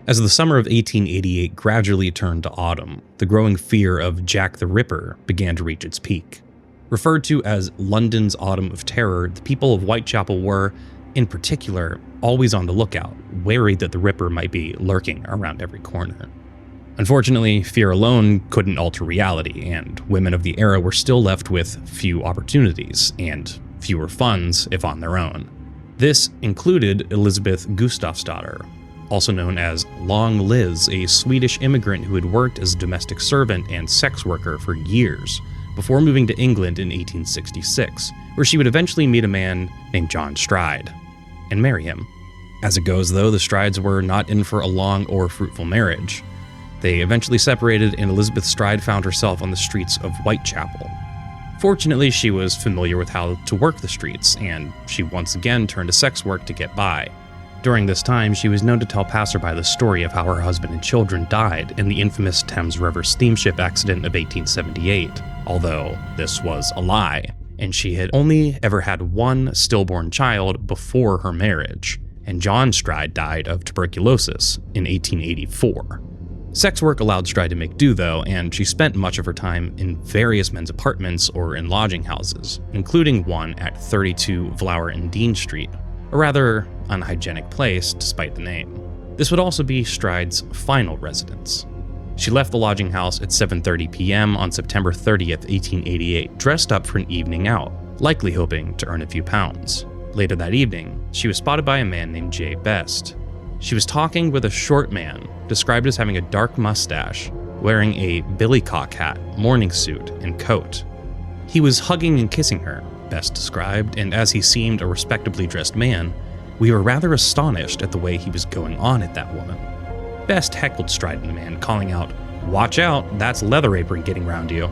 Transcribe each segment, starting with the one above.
As the summer of 1888 gradually turned to autumn, the growing fear of Jack the Ripper began to reach its peak. Referred to as London's Autumn of Terror, the people of Whitechapel were, in particular, always on the lookout, wary that the Ripper might be lurking around every corner. Unfortunately, fear alone couldn't alter reality, and women of the era were still left with few opportunities and fewer funds if on their own. This included Elizabeth Gustafsdotter, also known as Long Liz, a Swedish immigrant who had worked as a domestic servant and sex worker for years before moving to England in 1866, where she would eventually meet a man named John Stride and marry him. As it goes, though, the Strides were not in for a long or fruitful marriage. They eventually separated, and Elizabeth Stride found herself on the streets of Whitechapel. Fortunately, she was familiar with how to work the streets, and she once again turned to sex work to get by. During this time, she was known to tell passerby the story of how her husband and children died in the infamous Thames River steamship accident of 1878, although this was a lie, and she had only ever had one stillborn child before her marriage, and John Stride died of tuberculosis in 1884. Sex work allowed Stride to make do, though, and she spent much of her time in various men's apartments or in lodging houses, including one at 32 Flower and Dean Street, a rather unhygienic place despite the name. This would also be Stride's final residence. She left the lodging house at 7:30 p.m. on September 30th, 1888, dressed up for an evening out, likely hoping to earn a few pounds. Later that evening, she was spotted by a man named J. Best. She was talking with a short man, described as having a dark mustache, wearing a billycock hat, morning suit, and coat. He was hugging and kissing her, Best described, and as he seemed a respectably dressed man, we were rather astonished at the way he was going on at that woman. Best heckled Stride and the man, calling out, "Watch out, that's Leather Apron getting round you."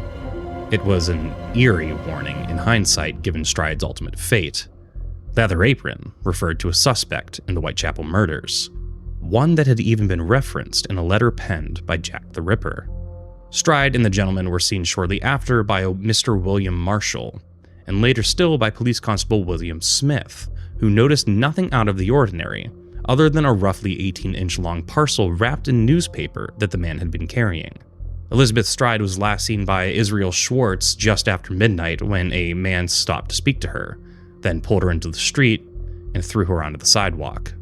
It was an eerie warning in hindsight given Stride's ultimate fate. Leather Apron referred to a suspect in the Whitechapel murders, one that had even been referenced in a letter penned by Jack the Ripper. Stride and the gentleman were seen shortly after by a Mr. William Marshall, and later still by Police Constable William Smith, who noticed nothing out of the ordinary, other than a roughly 18-inch long parcel wrapped in newspaper that the man had been carrying. Elizabeth Stride was last seen by Israel Schwartz just after midnight when a man stopped to speak to her, then pulled her into the street and threw her onto the sidewalk.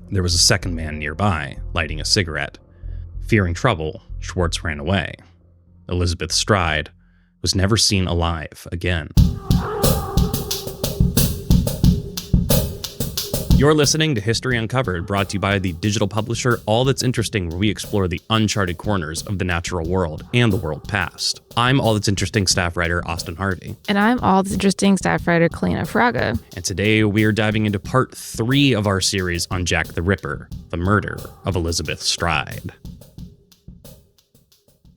There was a second man nearby, lighting a cigarette. Fearing trouble, Schwartz ran away. Elizabeth Stride was never seen alive again. You're listening to History Uncovered, brought to you by the digital publisher All That's Interesting, where we explore the uncharted corners of the natural world and the world past. I'm All That's Interesting staff writer Austin Harvey. And I'm All That's Interesting staff writer Kalina Fraga. And today we are diving into part 3 of our series on Jack the Ripper, the murder of Elizabeth Stride.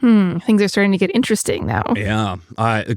Things are starting to get interesting now. Yeah.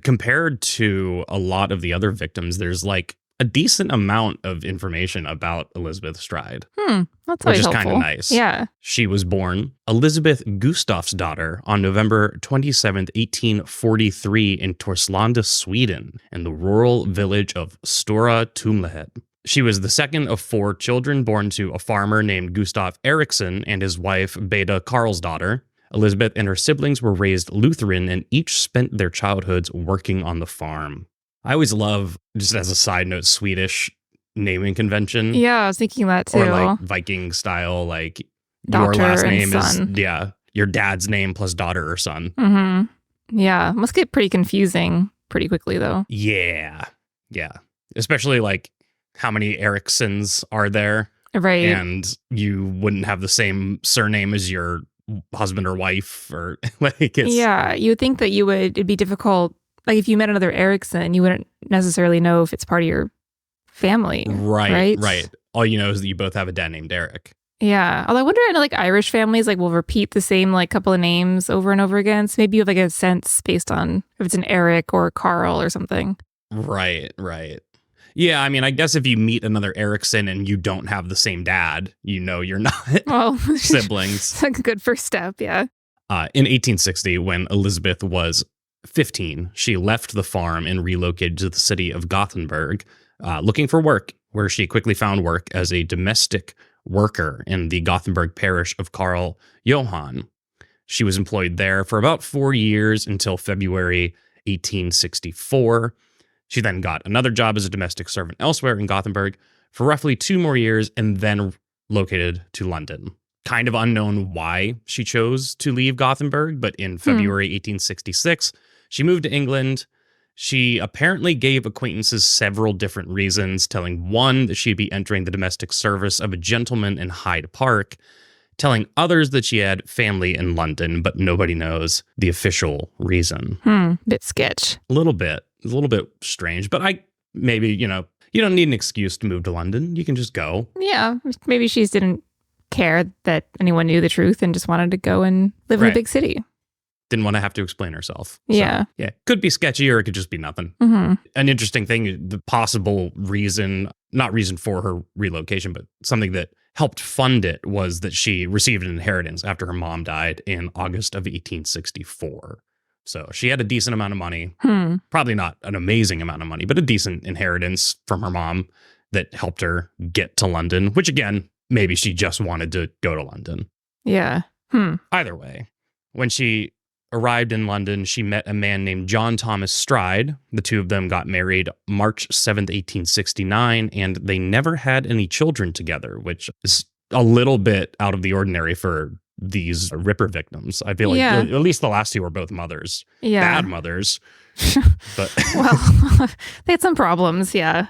Compared to a lot of the other victims, there's like a decent amount of information about Elizabeth Stride. That's which always is helpful. kind of nice. Yeah. She was born Elizabeth Gustafsdotter on November 27th, 1843 in Torslanda, Sweden, in the rural village of Stora Tumlehed. She was the second of 4 children born to a farmer named Gustav Eriksson and his wife Beda Karlsdotter. Elizabeth and her siblings were raised Lutheran and each spent their childhoods working on the farm. I always love, just as a side note, Swedish naming convention. Yeah, I was thinking that too. Or like Viking style, like Daughter your last and name son. is, your dad's name plus daughter or son. Mm-hmm. Yeah, must get pretty confusing pretty quickly though. Yeah. Especially like how many Ericssons are there? Right. And you wouldn't have the same surname as your husband or wife, or like it's... Yeah, you would think that it'd be difficult. Like if you met another Erickson, you wouldn't necessarily know if it's part of your family. Right. All you know is that you both have a dad named Eric. Yeah. Although I wonder in like Irish families, like will repeat the same like couple of names over and over again. So maybe you have like a sense based on if it's an Eric or Carl or something. Right. Yeah, I mean, I guess if you meet another Erickson and you don't have the same dad, you know you're not siblings. It's like a good first step, yeah. In 1860, when Elizabeth was 15, she left the farm and relocated to the city of Gothenburg, looking for work, where she quickly found work as a domestic worker in the Gothenburg parish of Karl Johan. She was employed there for about 4 years until February 1864. She then got another job as a domestic servant elsewhere in Gothenburg for roughly 2 more years and then located to London. Kind of unknown why she chose to leave Gothenburg, but in February 1866, she moved to England. She apparently gave acquaintances several different reasons, telling one that she'd be entering the domestic service of a gentleman in Hyde Park, telling others that she had family in London, but nobody knows the official reason. Bit sketch. A little bit strange, but maybe, you don't need an excuse to move to London. You can just go. Yeah, maybe she just didn't care that anyone knew the truth and just wanted to go and live in a big city. Didn't want to have to explain herself. Yeah. So, yeah. Could be sketchy or it could just be nothing. Mm-hmm. An interesting thing, the possible reason, not reason for her relocation, but something that helped fund it was that she received an inheritance after her mom died in August of 1864. So she had a decent amount of money, probably not an amazing amount of money, but a decent inheritance from her mom that helped her get to London, which again, maybe she just wanted to go to London. Yeah. Either way, when she arrived in London, she met a man named John Thomas Stride. The two of them got married March 7th, 1869, and they never had any children together, which is a little bit out of the ordinary for these Ripper victims. I feel like at least the last two were both mothers. Yeah. Bad mothers. But well, they had some problems, yeah.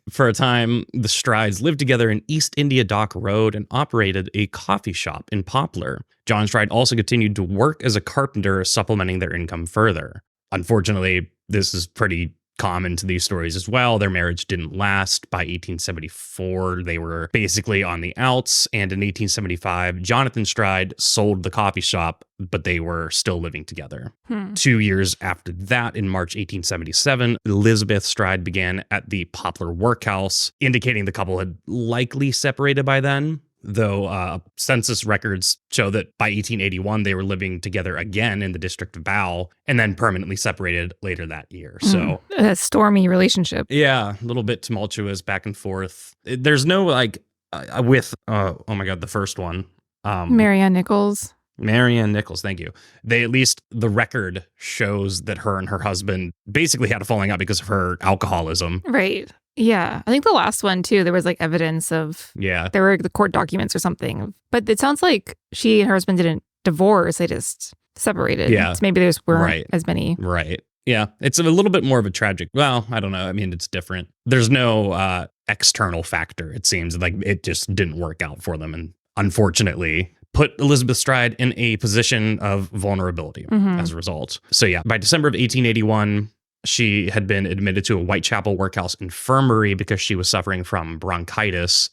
For a time, the Strides lived together in East India Dock Road and operated a coffee shop in Poplar. John Stride also continued to work as a carpenter, supplementing their income further. Unfortunately, this is pretty common to these stories as well. Their marriage didn't last. By 1874, they were basically on the outs. And in 1875, Jonathan Stride sold the coffee shop, but they were still living together. 2 years after that, in March 1877, Elizabeth Stride began at the Poplar Workhouse, indicating the couple had likely separated by then. Though census records show that by 1881, they were living together again in the district of Bow and then permanently separated later that year. So a stormy relationship. Yeah, a little bit tumultuous back and forth. There's no with, oh my God, the first one. Marianne Nichols. Marianne Nichols, thank you. The record shows that her and her husband basically had a falling out because of her alcoholism. Right. Yeah. I think the last one, too, there was evidence of, there were the court documents or something. But it sounds like she and her husband didn't divorce. They just separated. Yeah. So maybe there's weren't as many. Right. Yeah. It's a little bit more of a tragic, well, I don't know. I mean, it's different. There's no external factor, it seems. It just didn't work out for them. And unfortunately, put Elizabeth Stride in a position of vulnerability as a result. So yeah, by December of 1881, she had been admitted to a Whitechapel workhouse infirmary because she was suffering from bronchitis.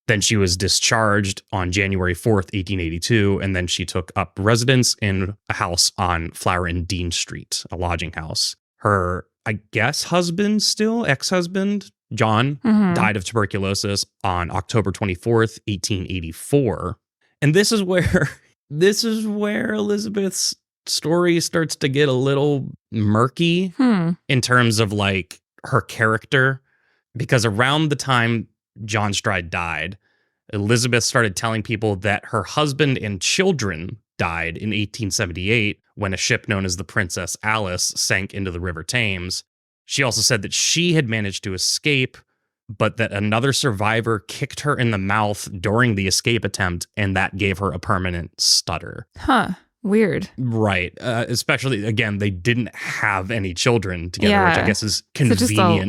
Then she was discharged on January 4th, 1882, and then she took up residence in a house on Flower and Dean Street, a lodging house. Her, I guess, ex-husband, John, died of tuberculosis on October 24th, 1884. And this is where Elizabeth's story starts to get a little murky in terms of her character, because around the time John Stride died, Elizabeth started telling people that her husband and children died in 1878 when a ship known as the Princess Alice sank into the River Thames. She also said that she had managed to escape, but that another survivor kicked her in the mouth during the escape attempt, and that gave her a permanent stutter. Weird. Right. Especially, again, they didn't have any children together, which I guess is convenient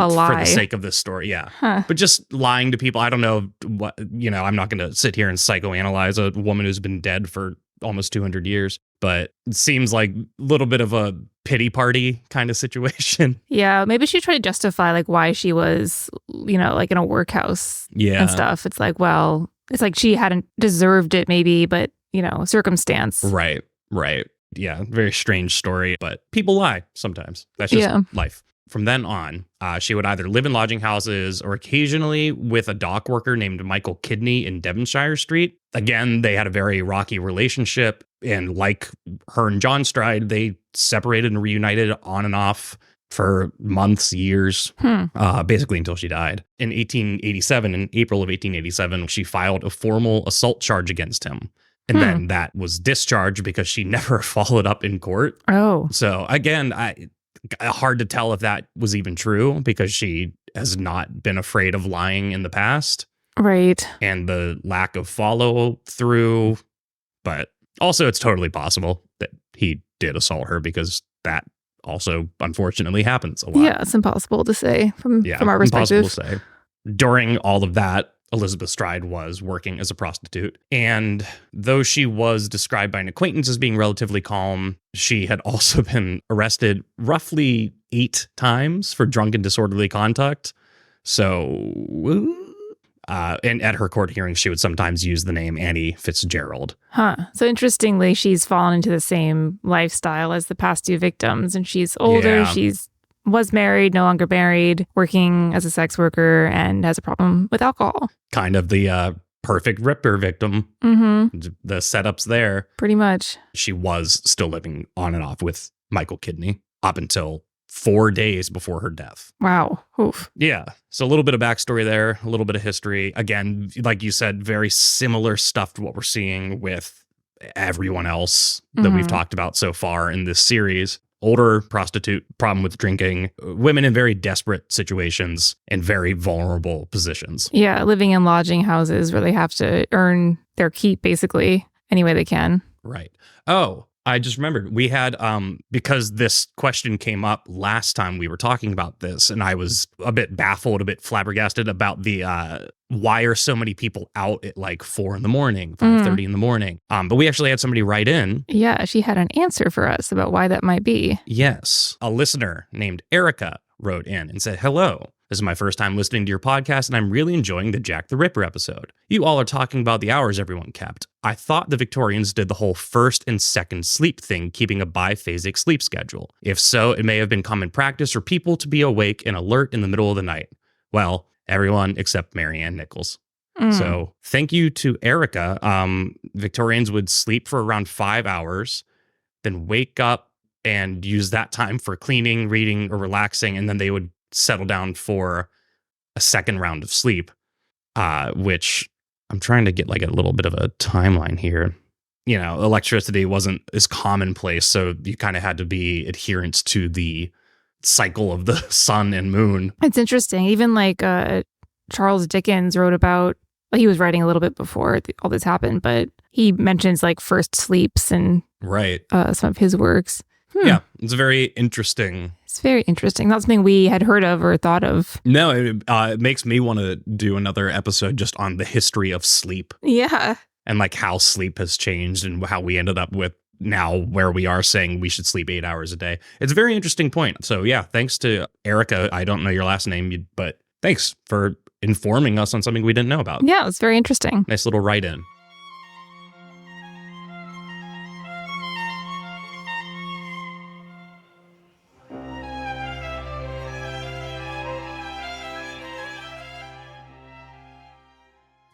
so just a for the sake of this story. Yeah. But just lying to people, I don't know what, I'm not going to sit here and psychoanalyze a woman who's been dead for almost 200 years, but it seems like a little bit of a pity party kind of situation. Yeah. Maybe she tried to justify why she was, in a workhouse and stuff. It's well, it's she hadn't deserved it maybe, but, circumstance. Right. Yeah. Very strange story, but people lie sometimes. That's just life. From then on, she would either live in lodging houses or occasionally with a dock worker named Michael Kidney in Devonshire Street. Again, they had a very rocky relationship. And like her and John Stride, they separated and reunited on and off for months, years, basically until she died. In 1887, in April of 1887, she filed a formal assault charge against him. And then that was discharged because she never followed up in court. Oh. So again, hard to tell if that was even true because she has not been afraid of lying in the past. Right. And the lack of follow through. But also it's totally possible that he did assault her because that also unfortunately happens a lot. Yeah, it's impossible to say from our perspective. Impossible to say. During all of that, Elizabeth Stride was working as a prostitute. And though she was described by an acquaintance as being relatively calm, she had also been arrested roughly 8 times for drunken disorderly conduct. So, and at her court hearings, she would sometimes use the name Annie Fitzgerald. So interestingly, she's fallen into the same lifestyle as the past 2 victims. And she's older, was married, no longer married, working as a sex worker, and has a problem with alcohol. Kind of the perfect Ripper victim. Mm-hmm. The setup's there. Pretty much. She was still living on and off with Michael Kidney up until 4 days before her death. Wow. Oof. Yeah. So a little bit of backstory there, a little bit of history. Again, like you said, very similar stuff to what we're seeing with everyone else that we've talked about so far in this series. Older prostitute, problem with drinking, women in very desperate situations and very vulnerable positions. Yeah, living in lodging houses where they have to earn their keep basically any way they can. Right. Oh, I just remembered we had, because this question came up last time we were talking about this, and I was a bit baffled, a bit flabbergasted about the, why are so many people out at like 4 a.m, 5:30 in the morning? But we actually had somebody write in. Yeah, she had an answer for us about why that might be. Yes. A listener named Erica wrote in and said, "Hello. This is my first time listening to your podcast, and I'm really enjoying the Jack the Ripper episode. You all are talking about the hours everyone kept. I thought the Victorians did the whole first and second sleep thing, keeping a biphasic sleep schedule. If so, it may have been common practice for people to be awake and alert in the middle of the night. Well, everyone except Marianne Nichols." So thank you to Erica. Victorians would sleep for around 5 hours, then wake up and use that time for cleaning, reading, or relaxing, and then they would settle down for a second round of sleep, which I'm trying to get like a little bit of a timeline here. You know, electricity wasn't as commonplace, so you kind of had to be adherent to the cycle of the sun and moon. It's interesting. Even like Charles Dickens wrote about, well, he was writing a little bit before all this happened, but he mentions like first sleeps and some of his works. Yeah, it's very interesting. It's very interesting. Not something we had heard of or thought of. No, it makes me want to do another episode just on the history of sleep. Yeah. And like how sleep has changed and how we ended up with now where we are saying we should sleep 8 hours a day. It's a very interesting point. So yeah, thanks to Erica. I don't know your last name, but thanks for informing us on something we didn't know about. Yeah, it's very interesting. Nice little write-in.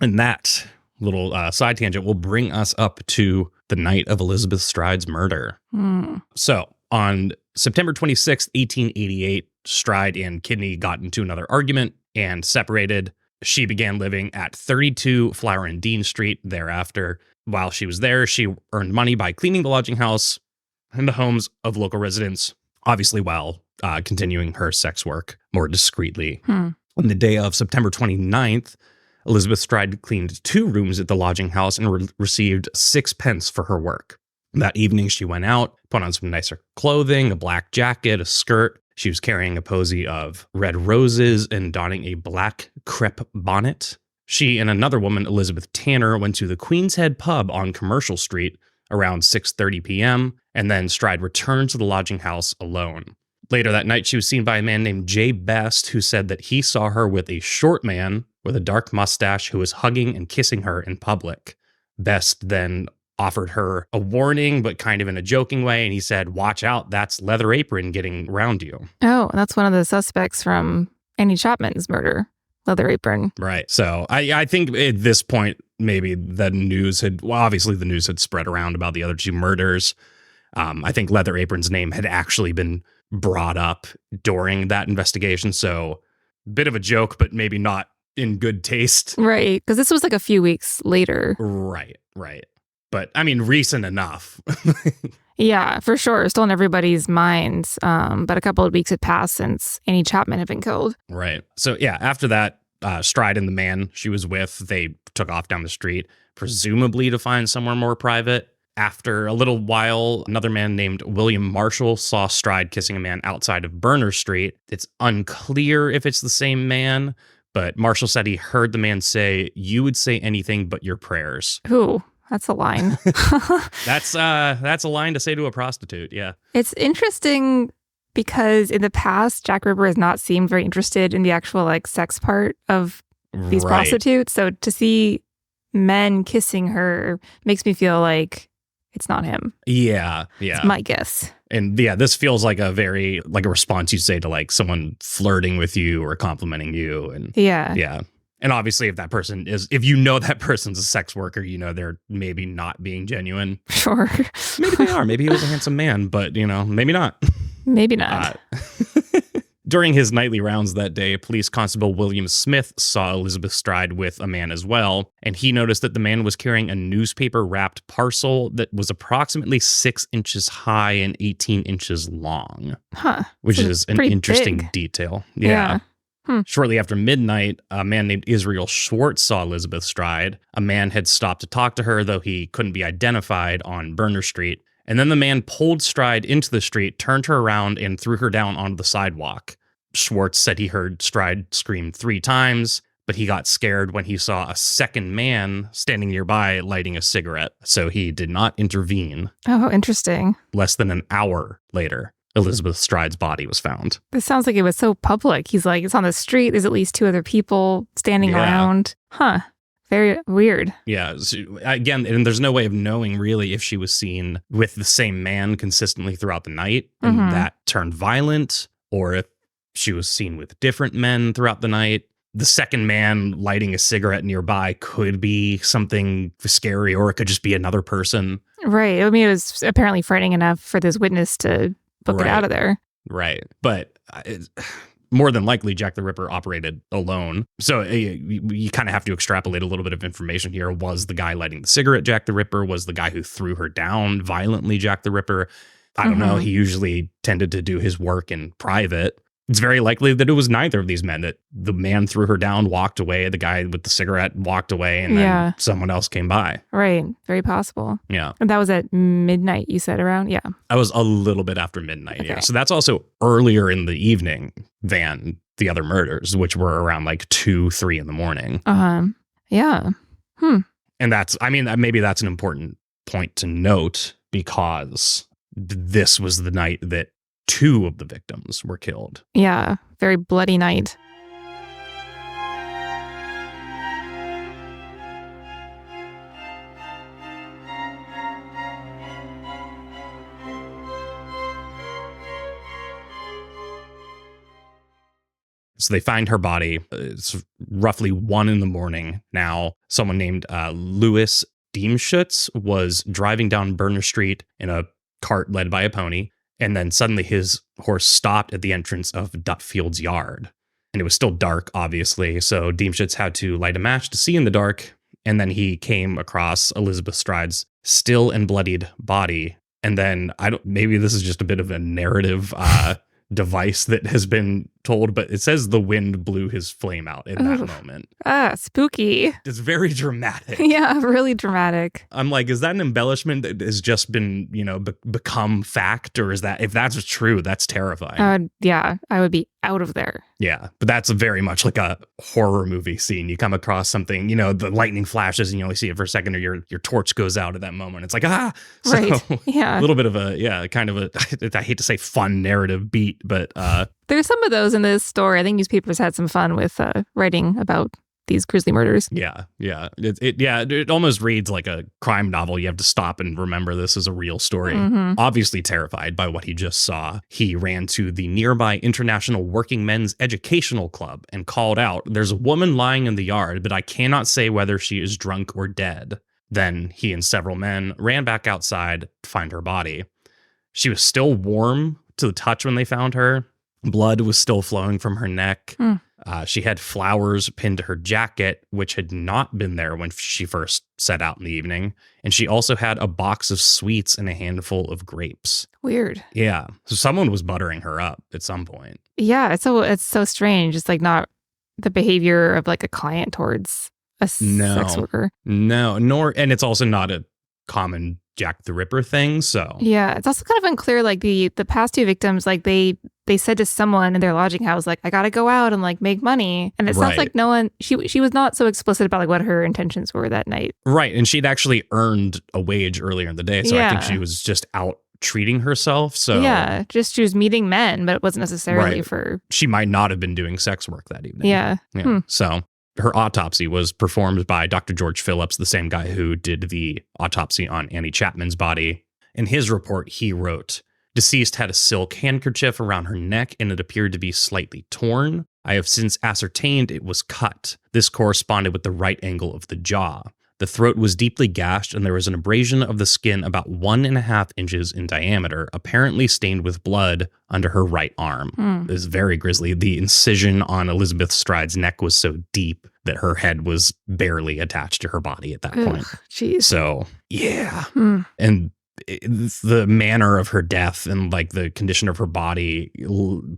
And that little side tangent will bring us up to the night of Elizabeth Stride's murder. So on September 26th, 1888, Stride and Kidney got into another argument and separated. She began living at 32 Flower and Dean Street thereafter. While she was there, she earned money by cleaning the lodging house and the homes of local residents, obviously while continuing her sex work more discreetly. On the day of September 29th, Elizabeth Stride cleaned 2 rooms at the lodging house and received 6 pence for her work. That evening, she went out, put on some nicer clothing, a black jacket, a skirt. She was carrying a posy of red roses and donning a black crepe bonnet. She and another woman, Elizabeth Tanner, went to the Queen's Head pub on Commercial Street around 6:30 p.m., and then Stride returned to the lodging house alone. Later that night, she was seen by a man named Jay Best, who said that he saw her with a short man with a dark mustache who was hugging and kissing her in public. Best then offered her a warning, but kind of in a joking way, and he said, "Watch out, that's Leather Apron getting around you." Oh, that's one of the suspects from Annie Chapman's murder, Leather Apron. Right. So I think at this point, maybe the news had, well, obviously the news had spread around about the other 2 murders. I think Leather Apron's name had actually been brought up during that investigation. So bit of a joke, but maybe not in good taste. Right. Because this was like a few weeks later. Right. But I mean, recent enough. Yeah, for sure. Still in everybody's minds. But a couple of weeks had passed since Annie Chapman had been killed. Right. So yeah, after that, Stride and the man she was with, they took off down the street, presumably to find somewhere more private. After a little while, another man named William Marshall saw Stride kissing a man outside of Burner Street. It's unclear if it's the same man, but Marshall said he heard the man say, "You would say anything but your prayers." Ooh, that's a line. That's a line to say to a prostitute, yeah. It's interesting because in the past, Jack Ripper has not seemed very interested in the actual like sex part of these prostitutes. So to see men kissing her makes me feel like it's not him. Yeah. It's my guess. And yeah, this feels like a very, like a response you'd say to like someone flirting with you or complimenting you. And yeah. And obviously if you know that person's a sex worker, you know, they're maybe not being genuine. Sure. Maybe they are. Maybe he was a handsome man, but you know, maybe not. Maybe not. During his nightly rounds that day, police constable William Smith saw Elizabeth Stride with a man as well, and he noticed that the man was carrying a newspaper-wrapped parcel that was approximately 6 inches high and 18 inches long. Huh. Which is an interesting big detail. Yeah. Shortly after midnight, a man named Israel Schwartz saw Elizabeth Stride. A man had stopped to talk to her, though he couldn't be identified, on Burner Street. And then the man pulled Stride into the street, turned her around, and threw her down onto the sidewalk. Schwartz said he heard Stride scream 3 times, but he got scared when he saw a second man standing nearby lighting a cigarette, so he did not intervene. Oh, interesting. Less than an hour later, Elizabeth Stride's body was found. This sounds like it was so public. He's like, it's on the street. There's at least 2 other people standing around. Huh. Very weird. Yeah. So again, and there's no way of knowing really if she was seen with the same man consistently throughout the night and that turned violent, or if she was seen with different men throughout the night. The second man lighting a cigarette nearby could be something scary, or it could just be another person. Right. I mean, it was apparently frightening enough for this witness to book it out of there. Right. But more than likely, Jack the Ripper operated alone. So you kind of have to extrapolate a little bit of information here. Was the guy lighting the cigarette Jack the Ripper? Was the guy who threw her down violently Jack the Ripper? I don't know. He usually tended to do his work in private. It's very likely that it was neither of these men, that the man threw her down, walked away, the guy with the cigarette walked away, and then someone else came by. Right. Very possible. Yeah. And that was at midnight, you said, around? Yeah. I was a little bit after midnight, yeah. So that's also earlier in the evening than the other murders, which were around like 2, 3 in the morning. Yeah. And maybe that's an important point to note, because this was the night that 2 of the victims were killed. Yeah, very bloody night. So they find her body. It's roughly 1 in the morning now. Someone named Louis Diemschutz was driving down Burner Street in a cart led by a pony. And then suddenly his horse stopped at the entrance of Dutfield's yard. And it was still dark, obviously. So Diemschutz had to light a match to see in the dark. And then he came across Elizabeth Stride's still and bloodied body. And then maybe this is just a bit of a narrative device that has been told, but it says the wind blew his flame out in that moment. Spooky. It's very dramatic. Yeah, really dramatic. I'm like, is that an embellishment that has just been, become fact? Or is that, if that's true, that's terrifying. Yeah, I would be out of there. Yeah, but that's very much like a horror movie scene. You come across something, the lightning flashes and you only see it for a second, or your torch goes out at that moment. It's like, So, right. Yeah. A little bit of kind of a, I hate to say fun narrative beat, but there's some of those in this story. I think newspapers had some fun with writing about these grisly murders. Yeah. It almost reads like a crime novel. You have to stop and remember this is a real story. Obviously terrified by what he just saw, he ran to the nearby International Working Men's Educational Club and called out, "There's a woman lying in the yard, but I cannot say whether she is drunk or dead." Then he and several men ran back outside to find her body. She was still warm to the touch when they found her. Blood was still flowing from her neck. She had flowers pinned to her jacket, which had not been there when she first set out in the evening. And she also had a box of sweets and a handful of grapes. Weird. Yeah. So someone was buttering her up at some point. Yeah, it's so strange. It's like not the behavior of like a client towards a sex worker. No, and it's also not a common Jack the Ripper thing. So yeah, it's also kind of unclear. Like the past two victims, like they said to someone in their lodging house, like, I gotta go out and like make money. And it sounds like no one, she was not so explicit about like what her intentions were that night. Right. And she'd actually earned a wage earlier in the day. So I think she was just out treating herself. So yeah, just she was meeting men, but it wasn't necessarily for. She might not have been doing sex work that evening. Yeah. So her autopsy was performed by Dr. George Phillips, the same guy who did the autopsy on Annie Chapman's body. In his report, he wrote, "Deceased had a silk handkerchief around her neck and it appeared to be slightly torn. I have since ascertained it was cut. This corresponded with the right angle of the jaw. The throat was deeply gashed and there was an abrasion of the skin about 1.5 inches in diameter, apparently stained with blood under her right arm." This is very grisly. The incision on Elizabeth Stride's neck was so deep that her head was barely attached to her body at that point. Jeez. So, yeah. And the manner of her death and like the condition of her body,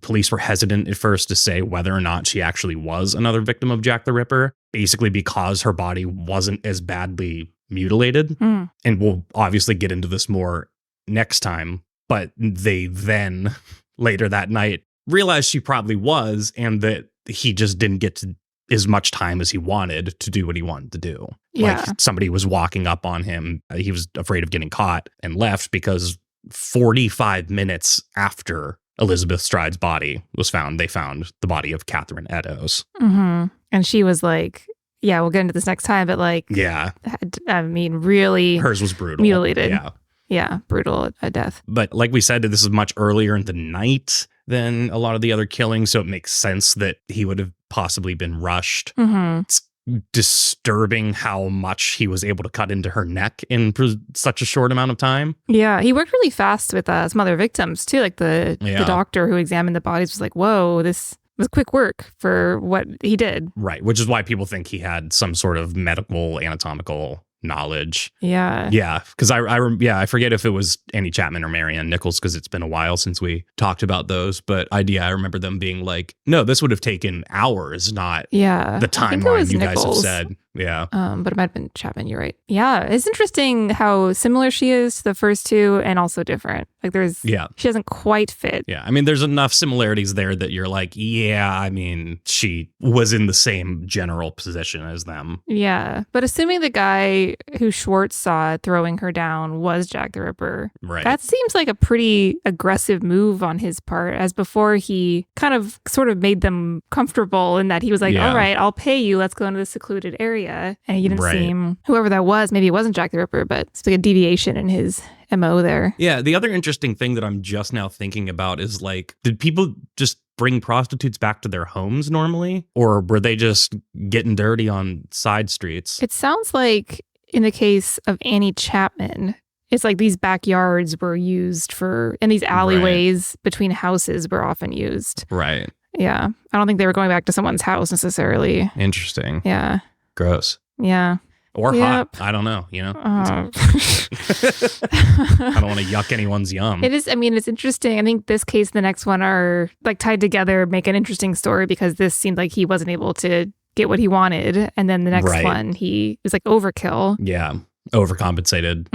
police were hesitant at first to say whether or not she actually was another victim of Jack the Ripper, basically because her body wasn't as badly mutilated. And we'll obviously get into this more next time, but they then later that night realized she probably was, and that he just didn't get to as much time as he wanted to do what he wanted to do. Yeah. Like somebody was walking up on him. He was afraid of getting caught and left because 45 minutes after Elizabeth Stride's body was found, they found the body of Catherine Eddowes. And she was like, yeah, we'll get into this next time, but like, yeah, I mean, really. Hers was brutal. Mutilated. Yeah. Yeah, brutal death. But like we said, this is much earlier in the night than a lot of the other killings, so it makes sense that he would have possibly been rushed. It's disturbing how much he was able to cut into her neck in such a short amount of time. Yeah, he worked really fast with some other victims too. Like the doctor who examined the bodies was like, whoa, this was quick work for what he did. Right, which is why people think he had some sort of medical anatomical knowledge. Yeah. Yeah, because I forget if it was Annie Chapman or Marianne Nichols, because it's been a while since we talked about those. But I remember them being like, no, this would have taken hours, not the timeline you guys have said. Yeah. But it might have been Chapman, you're right. Yeah. It's interesting how similar she is to the first two and also different. Like she doesn't quite fit. Yeah. I mean, there's enough similarities there that you're like, yeah, I mean, she was in the same general position as them. Yeah. But assuming the guy who Schwartz saw throwing her down was Jack the Ripper, right? That seems like a pretty aggressive move on his part, as before he kind of sort of made them comfortable in that he was like, all right, I'll pay you. Let's go into the secluded area. And he didn't seem, whoever that was, maybe it wasn't Jack the Ripper, but it's like a deviation in his MO there. Yeah. The other interesting thing that I'm just now thinking about is like, did people just bring prostitutes back to their homes normally? Or were they just getting dirty on side streets? It sounds like in the case of Annie Chapman, it's like these backyards were used for, and these alleyways between houses were often used. Right. Yeah. I don't think they were going back to someone's house necessarily. Interesting. Yeah. Gross. Yeah. Or hot. I don't know, you know? I don't want to yuck anyone's yum. It is, I mean, it's interesting. I think this case and the next one are like tied together, make an interesting story, because this seemed like he wasn't able to get what he wanted. And then the next one, he was like overkill. Yeah. Overcompensated.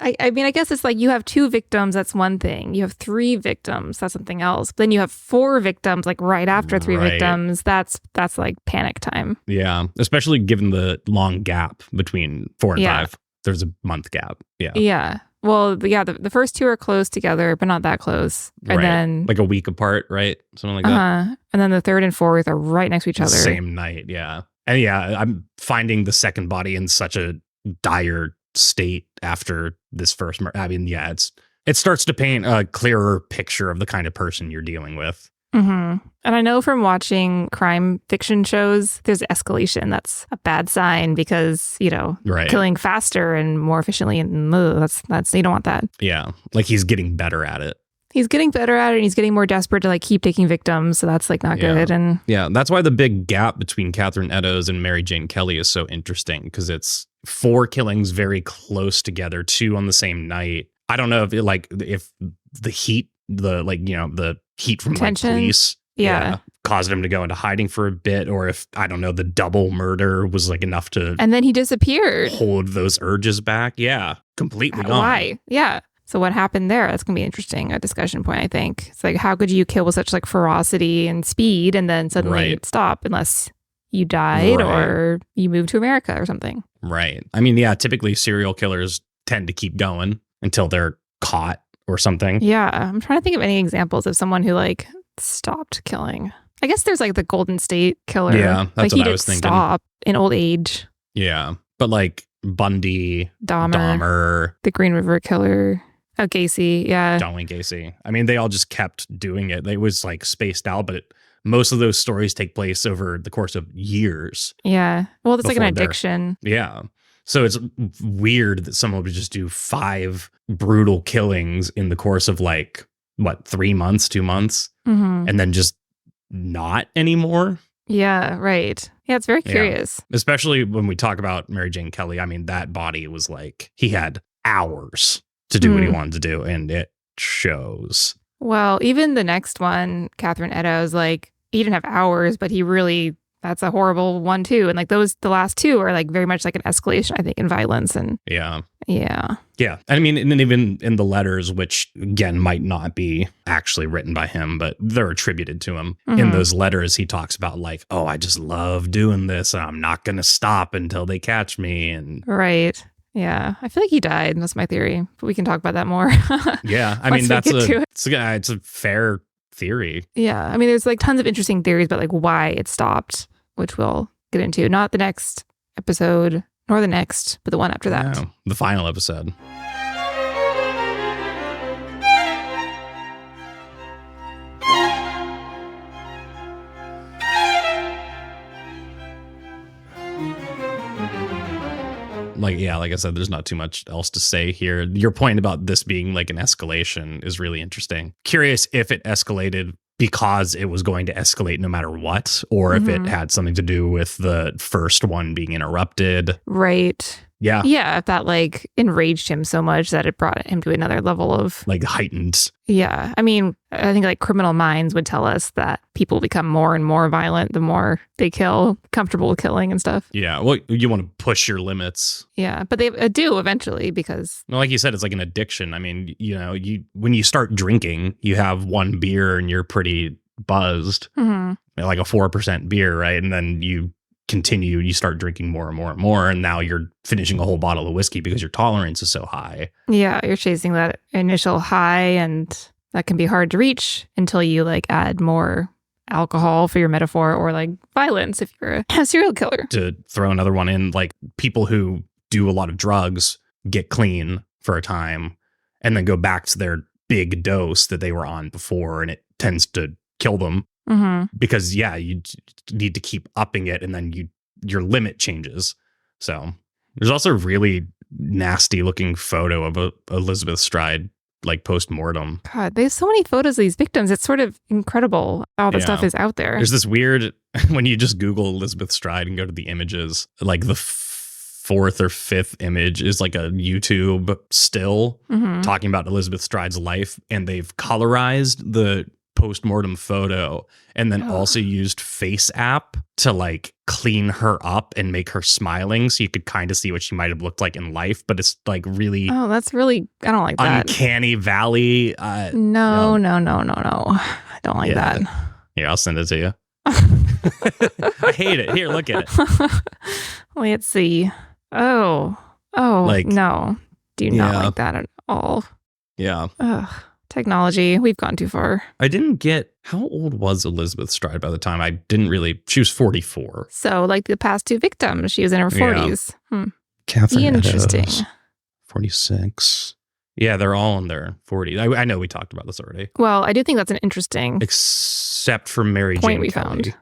I mean, I guess it's like you have 2 victims, that's one thing. You have 3 victims, that's something else. But then you have 4 victims, like right after 3 victims. That's like panic time. Yeah, especially given the long gap between 4 and 5. There's a month gap. Yeah. Yeah. Well, the first 2 are close together, but not that close. And then like a week apart, right? Something like that. And then the 3rd and 4th are right next to each other. Same night, yeah. And I'm finding the second body in such a dire state after this first murder. I mean, it starts to paint a clearer picture of the kind of person you're dealing with. And I know from watching crime fiction shows, there's escalation. That's a bad sign because, killing faster and more efficiently, and that's you don't want that. Yeah, like he's getting better at it. He's getting better at it, and he's getting more desperate to like keep taking victims. So that's like not good. And that's why the big gap between Catherine Eddowes and Mary Jane Kelly is so interesting, because it's 4 killings very close together, 2 on the same night. I don't know if if the heat, the heat from like police, caused him to go into hiding for a bit, or if, I don't know, the double murder was like enough to, and then he disappeared, hold those urges back. Yeah, completely gone. Why? Yeah. So what happened there? That's going to be interesting, a discussion point, I think. It's like, how could you kill with such like ferocity and speed and then suddenly stop unless you died or you moved to America or something? Right. I mean, yeah, typically serial killers tend to keep going until they're caught or something. Yeah. I'm trying to think of any examples of someone who like stopped killing. I guess there's like the Golden State Killer. Yeah, that's what I was thinking. Stop in old age. Yeah. But like Bundy, Dahmer, the Green River Killer. Oh, Gacy, yeah. John Wayne Gacy. I mean, they all just kept doing it. They was like spaced out, but most of those stories take place over the course of years. Yeah. Well, it's like an addiction. Yeah. So it's weird that someone would just do 5 brutal killings in the course of like, 3 months, 2 months, and then just not anymore. Yeah, right. Yeah, it's very curious. Yeah. Especially when we talk about Mary Jane Kelly. I mean, that body was like, he had hours to do what he wanted to do, and it shows. Well, even the next one, Catherine Eddowes, like, he didn't have hours, but he really, that's a horrible one too. And like the last 2 are like very much like an escalation, I think, in violence. And yeah. Yeah. I mean, and even in the letters, which again might not be actually written by him, but they're attributed to him. In those letters, he talks about like, oh, I just love doing this. And I'm not going to stop until they catch me. And right. Yeah, I feel like he died. That's my theory, but we can talk about that more. Yeah, I mean, it's a fair theory. Yeah, I mean, there's like tons of interesting theories about like why it stopped, which we'll get into. Not the next episode, nor the next, but the one after that. No, the final episode. Like I said, there's not too much else to say here. Your point about this being like an escalation is really interesting. Curious if it escalated because it was going to escalate no matter what, or if it had something to do with the first one being interrupted. Right. Yeah. Yeah, if that like enraged him so much that it brought him to another level of like heightened. Yeah. I mean, I think like Criminal Minds would tell us that people become more and more violent the more they kill, comfortable with killing and stuff. Yeah. Well, you want to push your limits. Yeah. But they do eventually because. Well, like you said, it's like an addiction. I mean, when you start drinking, you have one beer and you're pretty buzzed, like a 4% beer, right? And then you continue, you start drinking more and more and more, and now you're finishing a whole bottle of whiskey because your tolerance is so high. Yeah, you're chasing that initial high, and that can be hard to reach until you like add more alcohol for your metaphor, or like violence if you're a serial killer. To throw another one in, like people who do a lot of drugs get clean for a time and then go back to their big dose that they were on before, and it tends to kill them. Because you need to keep upping it, and then your limit changes. So there's also a really nasty looking photo of Elizabeth Stride, like post-mortem. God, there's so many photos of these victims. It's sort of incredible all the stuff is out there. There's this weird, when you just Google Elizabeth Stride and go to the images, like the 4th or 5th image is like a YouTube still talking about Elizabeth Stride's life, and they've colorized the post-mortem photo and then also used Face App to like clean her up and make her smiling, so you could kind of see what she might have looked like in life, but it's like really that's really, I don't like that. Uncanny Valley. No. I don't like that. Here, I'll send it to you. I hate it. Here, look at it. Let's see. Oh, like, no. Do not like that at all. Yeah. Ugh. Technology, we've gone too far. I didn't get, how old was Elizabeth Stride by the time? She was 44. So like the past 2 victims, she was in her 40s. Catherine Interesting. Eddowes, 46. Yeah, they're all in their 40s. I know we talked about this already. Well, I do think that's an interesting except for Mary point Jane we Kelly. found.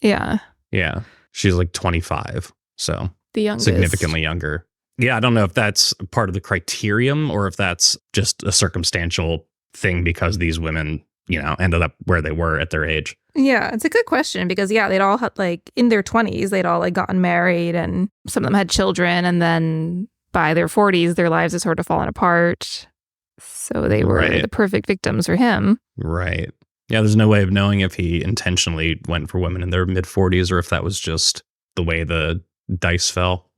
Yeah. Yeah. She's like 25. So the youngest. Significantly younger. Yeah, I don't know if that's part of the criterion or if that's just a circumstantial thing because these women, ended up where they were at their age? Yeah, it's a good question because, they'd all had in their 20s, they'd all gotten married and some of them had children. And then by their 40s, their lives had sort of fallen apart. So they were the perfect victims for him. Right. Yeah, there's no way of knowing if he intentionally went for women in their mid-40s or if that was just the way the dice fell.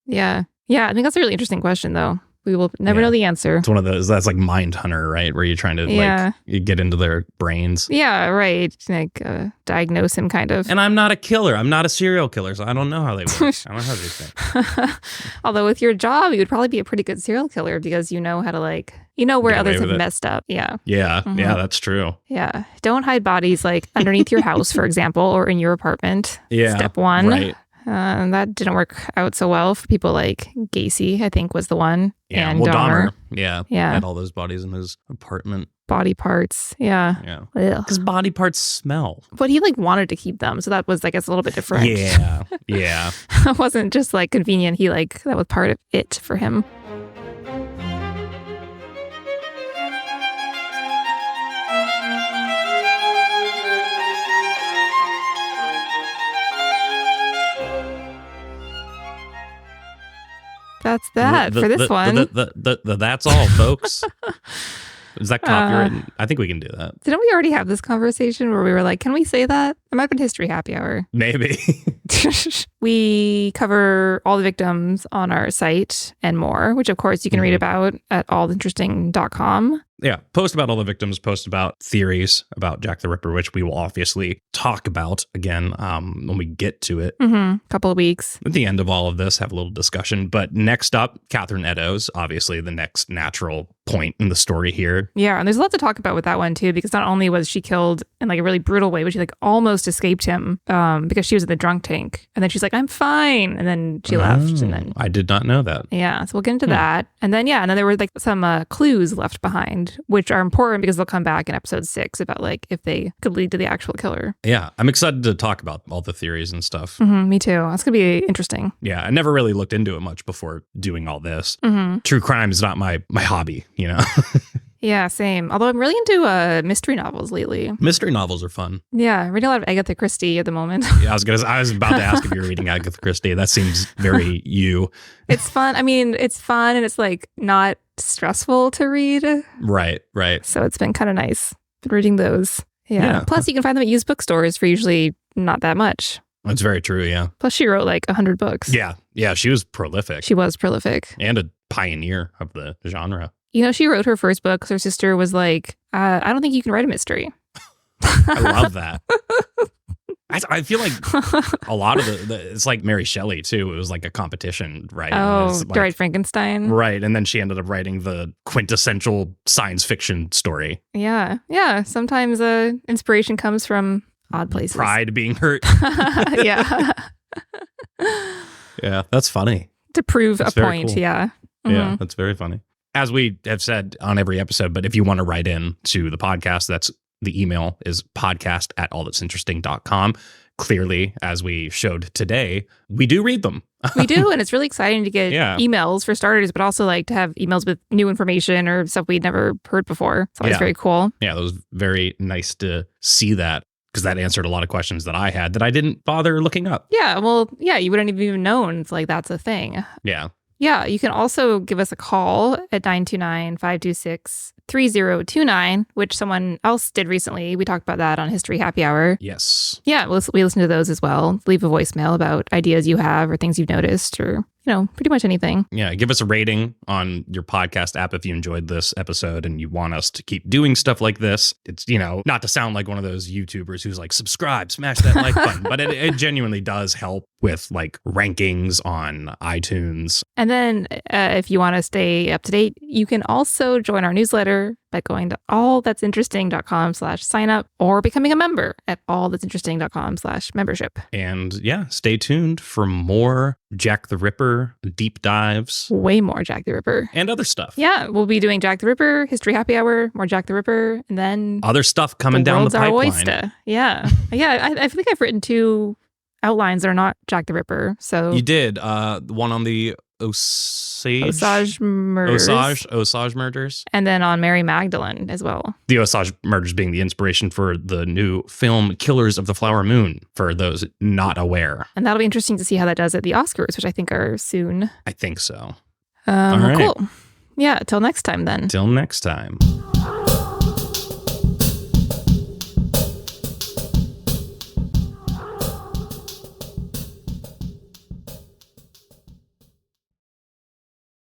Yeah. Yeah, I think that's a really interesting question, though. We will never know the answer. It's one of those, that's like Mindhunter, right? Where you're trying to you get into their brains. Yeah, right. Diagnose him kind of. And I'm not a killer. I'm not a serial killer, so I don't know how they work. I don't know how they think. Although with your job, you would probably be a pretty good serial killer because you know how to where others have messed up. Yeah. Yeah. Mm-hmm. Yeah, that's true. Yeah. Don't hide bodies underneath your house, for example, or in your apartment. Yeah. Step one. Right. That didn't work out so well for people like Gacy, I think was the one. Yeah, and Dahmer. Yeah. Had all those bodies in his apartment. Body parts. Yeah. Yeah. Because body parts smell. But he wanted to keep them. So that was, I guess, a little bit different. Yeah. Yeah. It wasn't just convenient. He that was part of it for him. That's that for this one. That's all, folks. Is that copyrighted? I think we can do that. Didn't we already have this conversation where we were like, can we say that? It might have been History Happy Hour. Maybe. We cover all the victims on our site and more, which of course you can read about at allinteresting.com. Yeah, post about all the victims, post about theories about Jack the Ripper, which we will obviously talk about again when we get to it. Couple of weeks. At the end of all of this, have a little discussion. But next up, Catherine Eddowes, obviously the next natural point in the story here. Yeah, and there's a lot to talk about with that one too, because not only was she killed in a really brutal way, but she almost escaped him because she was in the drunk tank. And then she's like, I'm fine. And then she left. And then I did not know that. Yeah, so we'll get into that. And then, and then there were some clues left behind, which are important because they'll come back in episode 6 about if they could lead to the actual killer. Yeah, I'm excited to talk about all the theories and stuff. Me too. That's going to be interesting. Yeah, I never really looked into it much before doing all this. True crime is not my hobby, Yeah, same. Although I'm really into mystery novels lately. Mystery novels are fun. Yeah, reading a lot of Agatha Christie at the moment. Yeah, I was about to ask if you're reading Agatha Christie. That seems very you. It's fun. I mean, it's fun and it's not stressful to read. Right. So it's been kind of nice reading those. Yeah. Plus, you can find them at used bookstores for usually not that much. That's very true, yeah. Plus, she wrote 100 books. Yeah, she was prolific. She was prolific. And a pioneer of the genre. She wrote her first book because her sister was like, I don't think you can write a mystery. I love that. I feel like a lot of it's like Mary Shelley, too. It was like a competition, right? Oh, to write Frankenstein? Right. And then she ended up writing the quintessential science fiction story. Yeah. Yeah. Sometimes inspiration comes from odd places. Pride being hurt. Yeah. Yeah, that's funny. To prove a point, cool. Yeah. Yeah, that's very funny. As we have said on every episode, but if you want to write in to the podcast, the email is podcast@allthat'sinteresting.com. Clearly, as we showed today, we do read them. We do, and it's really exciting to get emails for starters, but also to have emails with new information or stuff we'd never heard before. It's always very cool. Yeah, it was very nice to see that because that answered a lot of questions that I had that I didn't bother looking up. Yeah, well, you wouldn't have even known it's that's a thing. Yeah. Yeah, you can also give us a call at 929-526-3029, which someone else did recently. We talked about that on History Happy Hour. Yes. Yeah, we listen to those as well. Leave a voicemail about ideas you have or things you've noticed or, pretty much anything. Yeah, give us a rating on your podcast app if you enjoyed this episode and you want us to keep doing stuff like this. It's, not to sound like one of those YouTubers who's like, subscribe, smash that like button, but it genuinely does help with rankings on iTunes. And then if you want to stay up to date, you can also join our newsletter by going to allthat'sinteresting.com/sign up or becoming a member at allthat'sinteresting.com/membership. And stay tuned for more Jack the Ripper deep dives. Way more Jack the Ripper. And other stuff. Yeah, we'll be doing Jack the Ripper, History Happy Hour, more Jack the Ripper, and then other stuff coming down the pipeline. Oyster. Yeah. I think I've written 2 outlines that are not Jack the Ripper. So you did one on the Osage murders. Osage murders. And then on Mary Magdalene as well. The Osage murders being the inspiration for the new film Killers of the Flower Moon, for those not aware. And that'll be interesting to see how that does at the Oscars, which I think are soon. I think so. All right. Cool. Yeah, till next time then. Till next time.